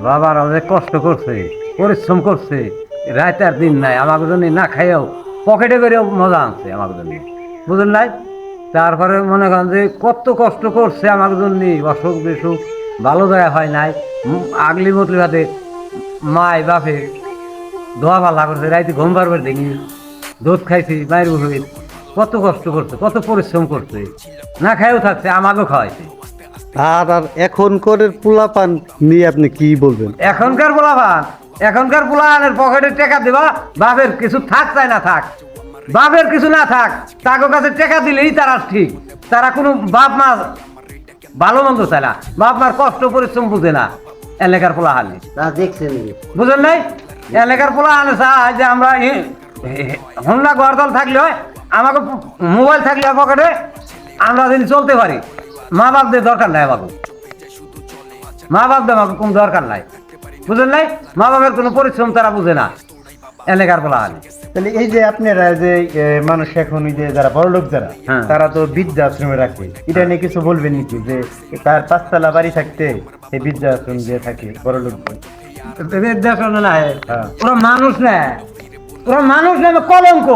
বাবারা যে কষ্ট করছে, পরিশ্রম করছে, রাত আর দিন নাই আমার জন্য না খাইয়াও পকেটে করেও মজা আনছে আমার জন্য, বুঝলেন নাই? তারপরে মনে করেন যে কত কষ্ট করছে আমার জন্য, অসুখ বিসুখ ভালো জায়গা হয় নাই, আগলি মতলি হাতে মায় বাপে দোয়া পাল্লা করছে, রাইতে ঘুম পারবার দেখি, দুধ খাইছি মায়ের বুঝি, কত কষ্ট করছে, কত পরিশ্রম করছে, না খাইও থাকছে, আমাকেও খাওয়াইছে। আর এখনকার পোলাপান নিয়ে আপনি কি বলবেন? এখনকার পোলাপান, এখনকার পোলাপানের পকেটে টাকা দেবা, বাপের কিছু থাক চাই না থাক, বাপের কিছু না থাক, তাকে কাছে টাকা দিলেই তারা ঠিক, তারা কোনো বাপ মা ভালো মন্দ চায় না, বাপ মার কষ্ট পরিশ্রম বুঝে না। এলাকার পোলা হালি তা দেখছেন বুঝেন নাই? এলাকার পোলা আনে চায় যে আমরা হন্যা গরদল থাকলে হয়, আমাকে মোবাইল থাকলে হয় পকেটে, আমরা যদি চলতে পারি, মা বাপদের দরকার নাই, আমাকে মা বাপদের আমাকে কোনো দরকার নাই, বুঝেন নাই? মা বাপের কোনো পরিশ্রম তারা বুঝে না, এলাকার পোলা হালি। তাহলে এই যে আপনারা যে মানুষ এখন ওই যে যারা বড় লোক যারা, হ্যাঁ। তারা তো বৃদ্ধাশ্রমে রাখে, এটা নিয়ে কিছু বলবেন নাকি যে তার পাঁচতলা বাড়ি থাকতে এই বৃদ্ধাশ্রম দিয়ে থাকে বড় লোক? হ্যাঁ। ওরা মানুষ না, ওরা মানুষ না, কলঙ্ক।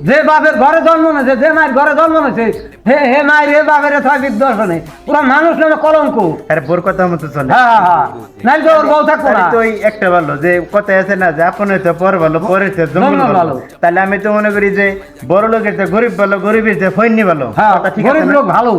যে বাপের ঘরে জন্ম নেছে, যে মায়ের ঘরে জন্ম নেছে, হে হে মায়ের হে বাপের বৃদ্ধাশ্রমে, ওরা মানুষ নামে কলঙ্ক। আরে বোর কথা মতো চলে। হ্যাঁ হ্যাঁ, নাই তো ওর বউ থাকবো না। তাহলে তো ওই একটা ভালো যে কথায় আছে না যে আপন হইতে পর ভালো, পরের চেয়ে জন্ম জন্ম ভালো। ভালো। তাহলে আমি তো মনে করি যে বড় লোকের চেয়ে গরিব ভালো, গরিবের চেয়ে ফৈন্নি ভালো। হ্যাঁ, কথা ঠিক আছে গরিব না? লোক ভালো।